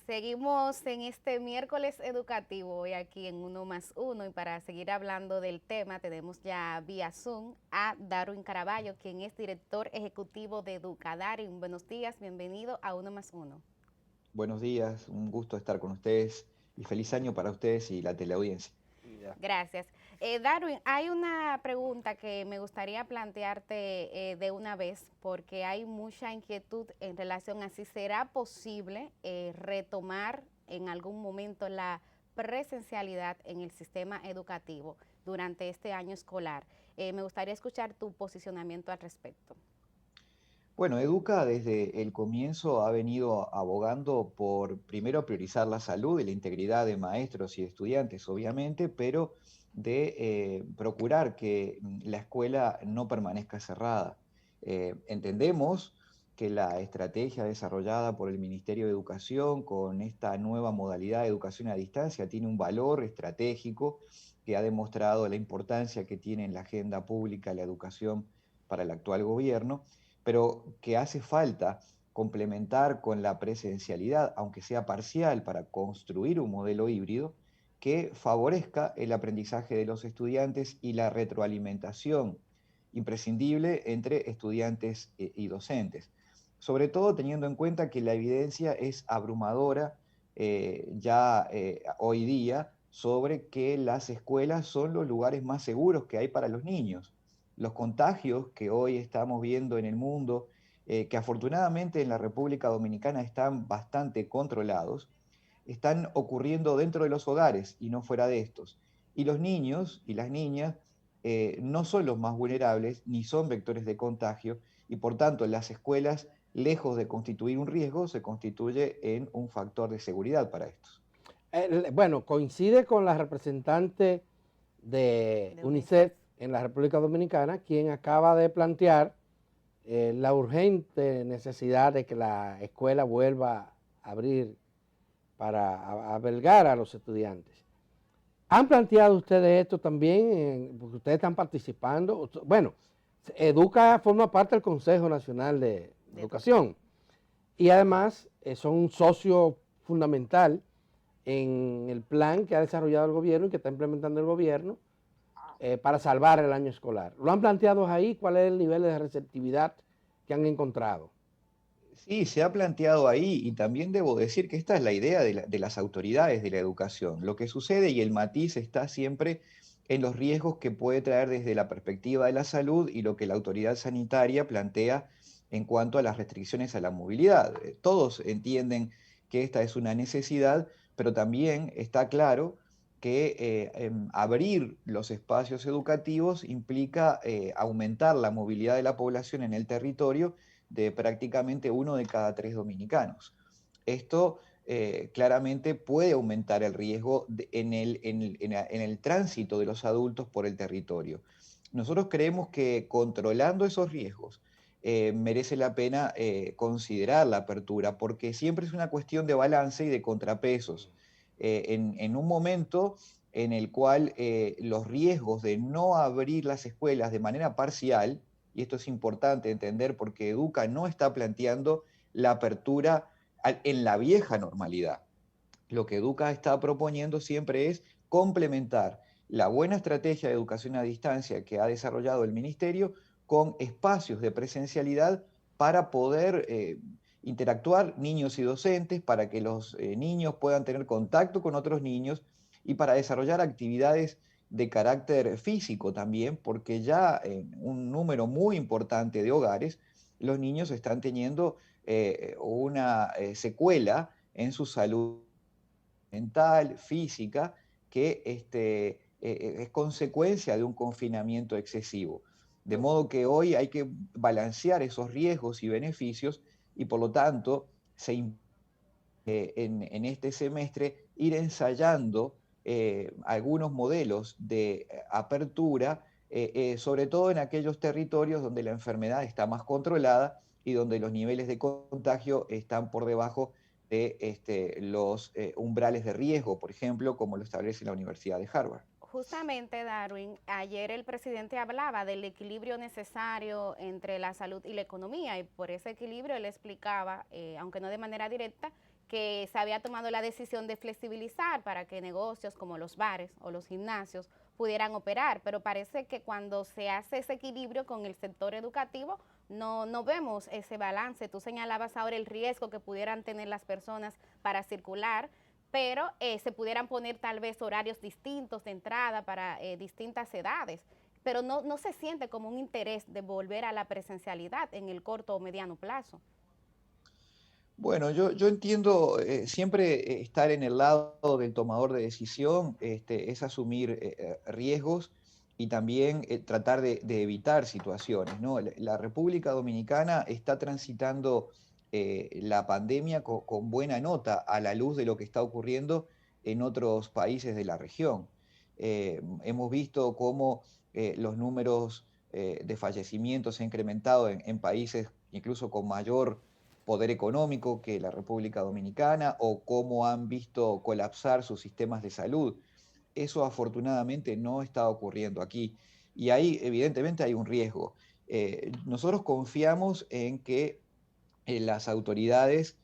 Seguimos en este miércoles educativo hoy aquí en Uno más Uno y para seguir hablando del tema tenemos ya vía Zoom a Darwin Caraballo, quien es director ejecutivo de Educa. Darwin, buenos días, bienvenido a Uno más Uno. Buenos días, un gusto estar con ustedes y feliz año para ustedes y la teleaudiencia. Gracias. Darwin, hay una pregunta que me gustaría plantearte de una vez porque hay mucha inquietud en relación a si será posible retomar en algún momento la presencialidad en el sistema educativo durante este año escolar. Me gustaría escuchar tu posicionamiento al respecto. Bueno, Educa desde el comienzo ha venido abogando por, primero, priorizar la salud y la integridad de maestros y estudiantes, obviamente, pero de procurar que la escuela no permanezca cerrada. Entendemos que la estrategia desarrollada por el Ministerio de Educación con esta nueva modalidad de educación a distancia tiene un valor estratégico que ha demostrado la importancia que tiene en la agenda pública la educación para el actual gobierno, pero que hace falta complementar con la presencialidad, aunque sea parcial, para construir un modelo híbrido que favorezca el aprendizaje de los estudiantes y la retroalimentación imprescindible entre estudiantes y docentes. Sobre todo teniendo en cuenta que la evidencia es abrumadora hoy día sobre que las escuelas son los lugares más seguros que hay para los niños. Los contagios que hoy estamos viendo en el mundo, que afortunadamente en la República Dominicana están bastante controlados, están ocurriendo dentro de los hogares y no fuera de estos. Y los niños y las niñas no son los más vulnerables ni son vectores de contagio y por tanto las escuelas, lejos de constituir un riesgo, se constituye en un factor de seguridad para estos. Bueno, coincide con la representante de De UNICEF. UNICEF en la República Dominicana, quien acaba de plantear la urgente necesidad de que la escuela vuelva a abrir para albergar a los estudiantes. ¿Han planteado ustedes esto también? Porque ustedes están participando. Bueno, Educa forma parte del Consejo Nacional de De Educación y además son un socio fundamental en el plan que ha desarrollado el gobierno y que está implementando el gobierno para salvar el año escolar. ¿Lo han planteado ahí? ¿Cuál es el nivel de receptividad que han encontrado? Sí, se ha planteado ahí y también debo decir que esta es la idea de las autoridades de la educación. Lo que sucede y el matiz está siempre en los riesgos que puede traer desde la perspectiva de la salud y lo que la autoridad sanitaria plantea en cuanto a las restricciones a la movilidad. Todos entienden que esta es una necesidad, pero también está claro que abrir los espacios educativos implica aumentar la movilidad de la población en el territorio de prácticamente 1 de cada 3 dominicanos. Esto claramente puede aumentar el riesgo en el tránsito de los adultos por el territorio. Nosotros creemos que controlando esos riesgos merece la pena considerar la apertura, porque siempre es una cuestión de balance y de contrapesos. En un momento en el cual los riesgos de no abrir las escuelas de manera parcial, y esto es importante entender porque Educa no está planteando la apertura en la vieja normalidad. Lo que Educa está proponiendo siempre es complementar la buena estrategia de educación a distancia que ha desarrollado el Ministerio con espacios de presencialidad para poder interactuar niños y docentes, para que los niños puedan tener contacto con otros niños y para desarrollar actividades de carácter físico también, porque ya en un número muy importante de hogares, los niños están teniendo una secuela en su salud mental, física, que es consecuencia de un confinamiento excesivo. De modo que hoy hay que balancear esos riesgos y beneficios y por lo tanto en este semestre ir ensayando algunos modelos de apertura, sobre todo en aquellos territorios donde la enfermedad está más controlada y donde los niveles de contagio están por debajo de los umbrales de riesgo, por ejemplo, como lo establece la Universidad de Harvard. Justamente, Darwin, ayer el presidente hablaba del equilibrio necesario entre la salud y la economía y por ese equilibrio él explicaba, aunque no de manera directa, que se había tomado la decisión de flexibilizar para que negocios como los bares o los gimnasios pudieran operar, pero parece que cuando se hace ese equilibrio con el sector educativo, no vemos ese balance. Tú señalabas ahora el riesgo que pudieran tener las personas para circular, pero se pudieran poner tal vez horarios distintos de entrada para distintas edades, pero no se siente como un interés de volver a la presencialidad en el corto o mediano plazo. Bueno, yo entiendo, siempre estar en el lado del tomador de decisión, es asumir riesgos y también tratar de evitar situaciones, ¿no? La República Dominicana está transitando la pandemia con buena nota a la luz de lo que está ocurriendo en otros países de la región. Hemos visto cómo los números de fallecimientos se han incrementado en países incluso con mayor poder económico que la República Dominicana o cómo han visto colapsar sus sistemas de salud. Eso afortunadamente no está ocurriendo aquí y ahí evidentemente hay un riesgo. Nosotros confiamos en que las autoridades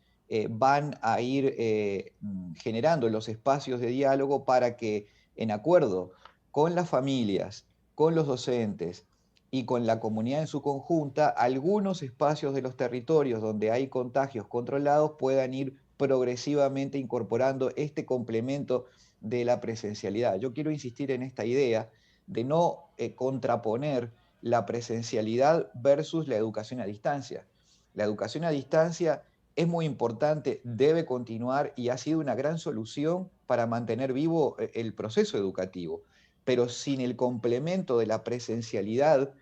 van a ir generando los espacios de diálogo para que en acuerdo con las familias, con los docentes, y con la comunidad en su conjunta, algunos espacios de los territorios donde hay contagios controlados puedan ir progresivamente incorporando este complemento de la presencialidad. Yo quiero insistir en esta idea de no contraponer la presencialidad versus la educación a distancia. La educación a distancia es muy importante, debe continuar y ha sido una gran solución para mantener vivo el proceso educativo, pero sin el complemento de la presencialidad,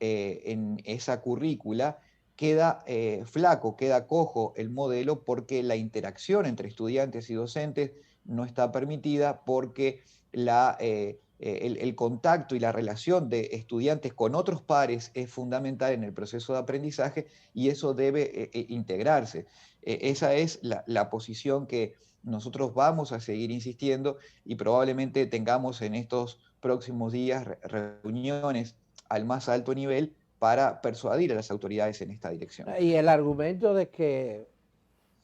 en esa currícula, queda flaco, queda cojo el modelo porque la interacción entre estudiantes y docentes no está permitida porque el contacto y la relación de estudiantes con otros pares es fundamental en el proceso de aprendizaje y eso debe integrarse. Esa es la posición que nosotros vamos a seguir insistiendo y probablemente tengamos en estos próximos días reuniones al más alto nivel para persuadir a las autoridades en esta dirección. Y el argumento de que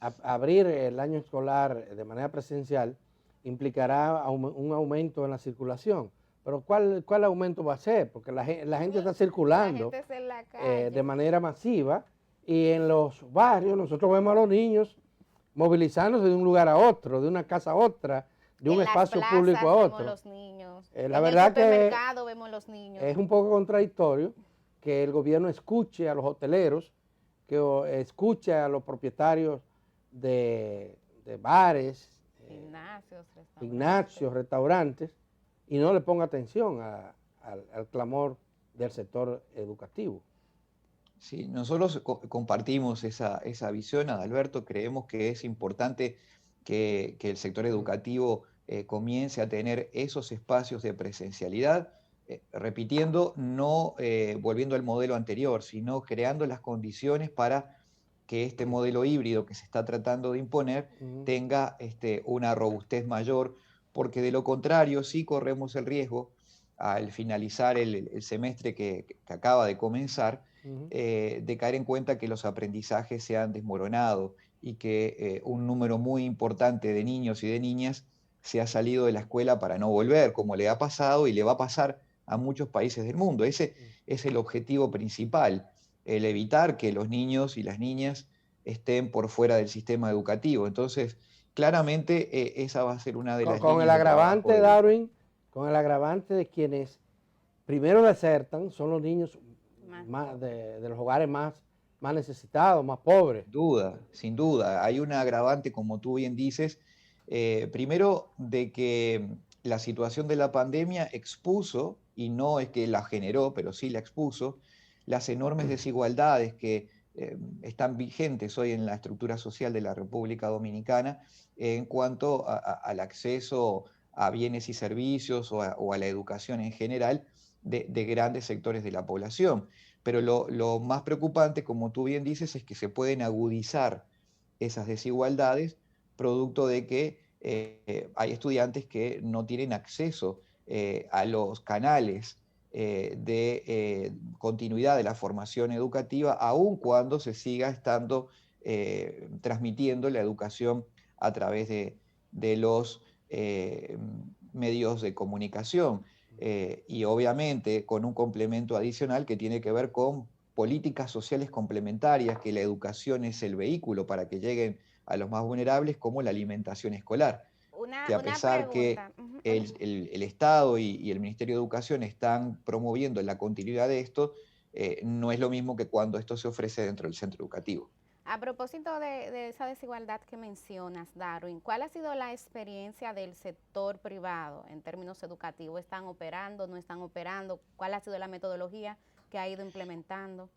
abrir el año escolar de manera presencial implicará un aumento en la circulación. Pero ¿cuál aumento va a ser? Porque la gente está circulando La gente es en la calle. de manera masiva y en los barrios nosotros vemos a los niños movilizándose de un lugar a otro, de una casa a otra, de un espacio público a otro. Vemos los niños. La verdad que vemos los niños. es un poco contradictorio que el gobierno escuche a los hoteleros, que escuche a los propietarios de bares, gimnasios, restaurantes, y no le ponga atención al clamor del sector educativo. Sí, nosotros compartimos esa visión, Adalberto. Creemos que es importante que el sector educativo comience a tener esos espacios de presencialidad, repitiendo, no volviendo al modelo anterior, sino creando las condiciones para que este modelo híbrido que se está tratando de imponer tenga una robustez mayor, porque de lo contrario sí corremos el riesgo al finalizar el semestre que acaba de comenzar, de caer en cuenta que los aprendizajes se han desmoronado y que un número muy importante de niños y de niñas se ha salido de la escuela para no volver, como le ha pasado y le va a pasar a muchos países del mundo. Ese es el objetivo principal, el evitar que los niños y las niñas estén por fuera del sistema educativo. Entonces, claramente esa va a ser una de las con el agravante, Darwin, con el agravante de quienes primero desertan son los niños de los hogares más necesitados, más pobres. Sin duda. Hay un agravante, como tú bien dices, primero de que la situación de la pandemia expuso, y no es que la generó, pero sí la expuso, las enormes desigualdades que están vigentes hoy en la estructura social de la República Dominicana en cuanto al acceso a bienes y servicios o a la educación en general de grandes sectores de la población. Pero lo más preocupante, como tú bien dices, es que se pueden agudizar esas desigualdades producto de que hay estudiantes que no tienen acceso a los canales de continuidad de la formación educativa, aun cuando se siga estando transmitiendo la educación a través de los medios de comunicación. Y obviamente con un complemento adicional que tiene que ver con políticas sociales complementarias, que la educación es el vehículo para que lleguen a los más vulnerables, como la alimentación escolar, que a Una pesar que pregunta. Ujú, el Estado y el Ministerio de Educación están promoviendo la continuidad de esto, no es lo mismo que cuando esto se ofrece dentro del centro educativo. a propósito de esa desigualdad que mencionas, Darwin, ¿cuál ha sido la experiencia del sector privado en términos educativos? ¿Están operando, no están operando? ¿Cuál ha sido la metodología que ha ido implementando?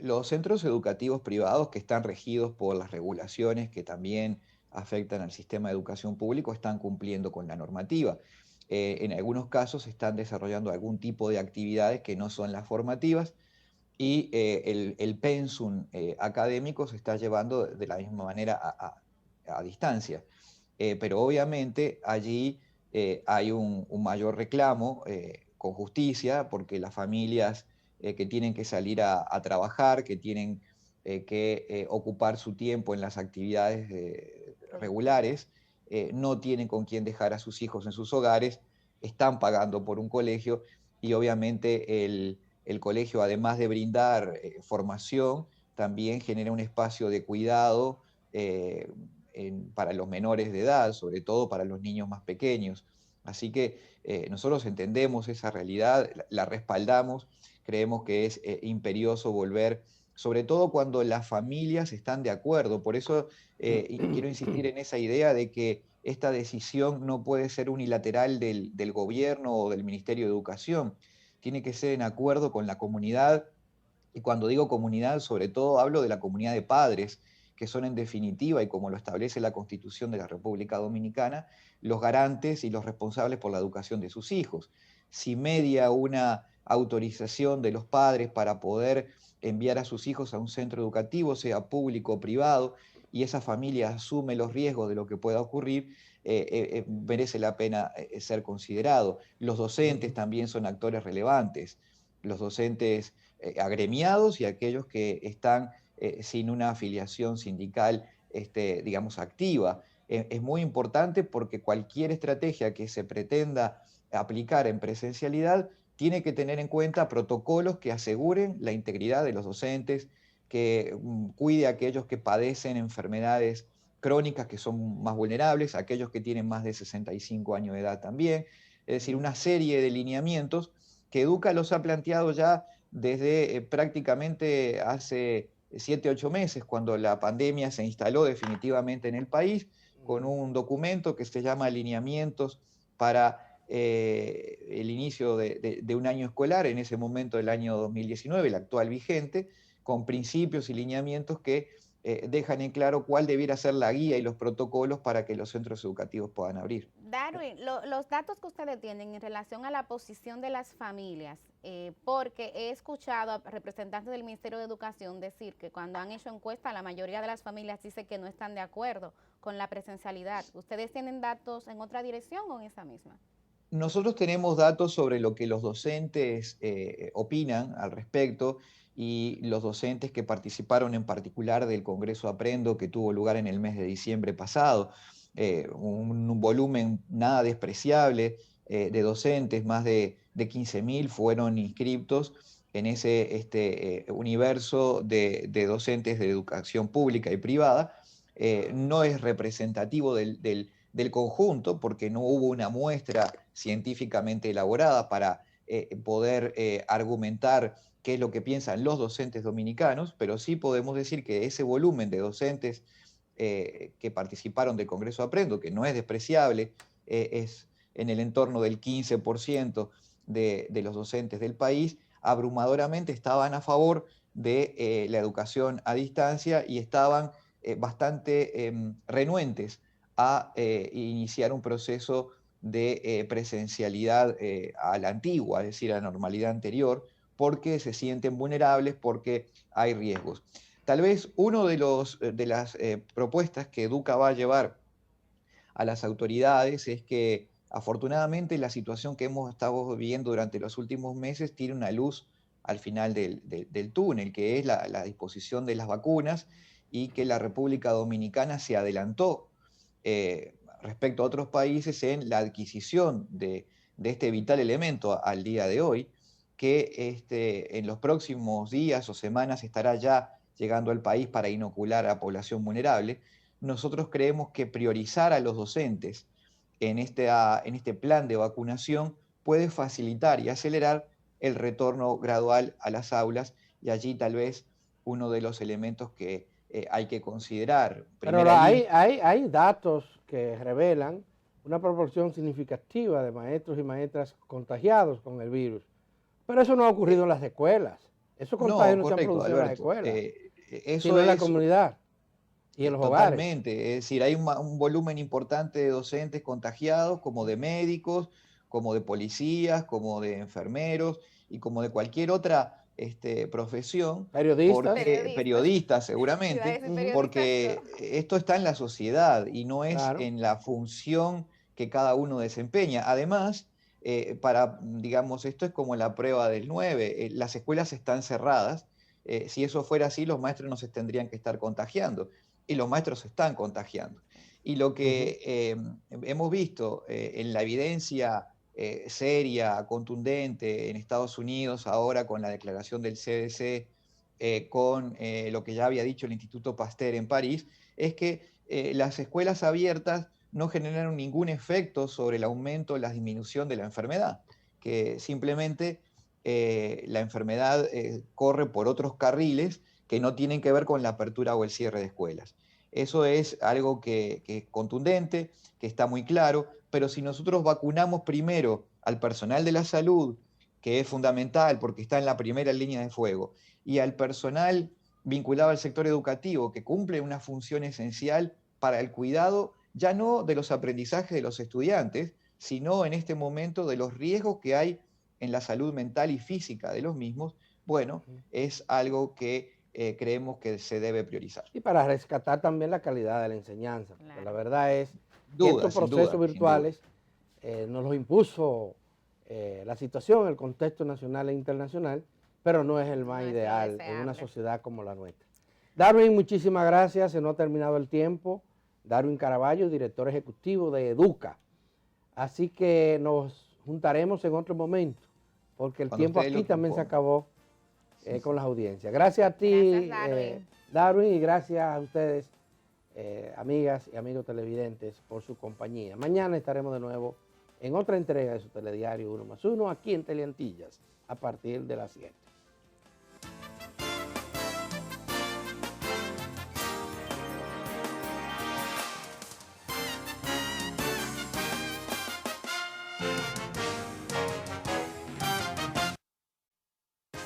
Los centros educativos privados que están regidos por las regulaciones que también afectan al sistema de educación público están cumpliendo con la normativa. En algunos casos están desarrollando algún tipo de actividades que no son las formativas, y el pensum académico se está llevando de la misma manera a distancia. Pero obviamente allí hay un mayor reclamo con justicia, porque las familias que tienen que salir a trabajar, que tienen que ocupar su tiempo en las actividades Productivas. regulares, no tienen con quién dejar a sus hijos en sus hogares, están pagando por un colegio, y obviamente el colegio, además de brindar formación, también genera un espacio de cuidado para los menores de edad, sobre todo para los niños más pequeños. Así que nosotros entendemos esa realidad, la respaldamos, creemos que es imperioso volver, sobre todo cuando las familias están de acuerdo. Por eso quiero insistir en esa idea de que esta decisión no puede ser unilateral del gobierno o del Ministerio de Educación, tiene que ser en acuerdo con la comunidad. Y cuando digo comunidad, sobre todo hablo de la comunidad de padres, que son en definitiva, y como lo establece la Constitución de la República Dominicana, los garantes y los responsables por la educación de sus hijos. Si media una autorización de los padres para poder enviar a sus hijos a un centro educativo, sea público o privado, y esa familia asume los riesgos de lo que pueda ocurrir, merece la pena ser considerado. Los docentes también son actores relevantes. Los docentes agremiados y aquellos que están sin una afiliación sindical, digamos, activa. Es muy importante porque cualquier estrategia que se pretenda aplicar en presencialidad tiene que tener en cuenta protocolos que aseguren la integridad de los docentes, que cuide a aquellos que padecen enfermedades crónicas que son más vulnerables, aquellos que tienen más de 65 años de edad también. Es decir, una serie de lineamientos que Educa los ha planteado ya desde prácticamente hace 7, 8 meses, cuando la pandemia se instaló definitivamente en el país, con un documento que se llama Alineamientos para el inicio de un año escolar, en ese momento del año 2019, el actual vigente, con principios y lineamientos que dejan en claro cuál debiera ser la guía y los protocolos para que los centros educativos puedan abrir. Darwin, los datos que ustedes tienen en relación a la posición de las familias, porque he escuchado a representantes del Ministerio de Educación decir que cuando han hecho encuestas, la mayoría de las familias dice que no están de acuerdo con la presencialidad. ¿Ustedes tienen datos en otra dirección o en esa misma? Nosotros tenemos datos sobre lo que los docentes opinan al respecto, y los docentes que participaron en particular del Congreso Aprendo que tuvo lugar en el mes de diciembre pasado. Un volumen nada despreciable de docentes, más de 15.000 fueron inscriptos en ese universo de docentes de educación pública y privada. No es representativo del conjunto, porque no hubo una muestra científicamente elaborada para poder argumentar qué es lo que piensan los docentes dominicanos, pero sí podemos decir que ese volumen de docentes que participaron del Congreso Aprendo, que no es despreciable, es en el entorno del 15% de los docentes del país, abrumadoramente estaban a favor de la educación a distancia, y estaban bastante renuentes a iniciar un proceso de presencialidad a la antigua, es decir, a la normalidad anterior, porque se sienten vulnerables, porque hay riesgos. Tal vez una de las propuestas que Educa va a llevar a las autoridades es que, afortunadamente, la situación que hemos estado viviendo durante los últimos meses tiene una luz al final del túnel, que es la disposición de las vacunas, y que la República Dominicana se adelantó respecto a otros países en la adquisición de este vital elemento al día de hoy, que en los próximos días o semanas estará ya llegando al país para inocular a la población vulnerable. Nosotros creemos que priorizar a los docentes en este plan de vacunación puede facilitar y acelerar el retorno gradual a las aulas, y allí tal vez uno de los elementos que hay que considerar. Pero hay datos que revelan una proporción significativa de maestros y maestras contagiados con el virus. Pero eso no ha ocurrido en las escuelas. Esos contagios no se han correcto, producido en las Alberto. escuelas, Eso sino en la es comunidad y en los hogares. totalmente. Es decir, hay un volumen importante de docentes contagiados, como de médicos, como de policías, como de enfermeros y como de cualquier otra profesión, Periodistas. porque periodistas Iba a seguramente, decir periodistas, porque esto está en la sociedad y no es Claro. en la función que cada uno desempeña. Además, digamos, esto es como la prueba del 9, las escuelas están cerradas. Si eso fuera así, los maestros no se tendrían que estar contagiando, y los maestros se están contagiando. Y lo que hemos visto en la evidencia seria, contundente en Estados Unidos, ahora con la declaración del CDC, con lo que ya había dicho el Instituto Pasteur en París, es que las escuelas abiertas no generaron ningún efecto sobre el aumento o la disminución de la enfermedad, que simplemente la enfermedad corre por otros carriles que no tienen que ver con la apertura o el cierre de escuelas. Eso es algo que es contundente, que está muy claro, pero si nosotros vacunamos primero al personal de la salud, que es fundamental porque está en la primera línea de fuego, y al personal vinculado al sector educativo, que cumple una función esencial para el cuidado, ya no de los aprendizajes de los estudiantes, sino en este momento de los riesgos que hay en la salud mental y física de los mismos, bueno, es algo que creemos que se debe priorizar. Y para rescatar también la calidad de la enseñanza. Porque la verdad es que estos Sin procesos duda, virtuales nos los impuso la situación, el contexto nacional e internacional, pero no es el más ideal en una sociedad como la nuestra. Darwin, muchísimas gracias, se nos ha terminado el tiempo. Darwin Caraballo, director ejecutivo de Educa. Así que nos juntaremos en otro momento, porque el tiempo aquí también se acabó con las audiencias. Gracias a ti, Gracias, Darwin, y gracias a ustedes, amigas y amigos televidentes, por su compañía. Mañana estaremos de nuevo en otra entrega de su telediario 1+1, aquí en Teleantillas, a partir de las 7.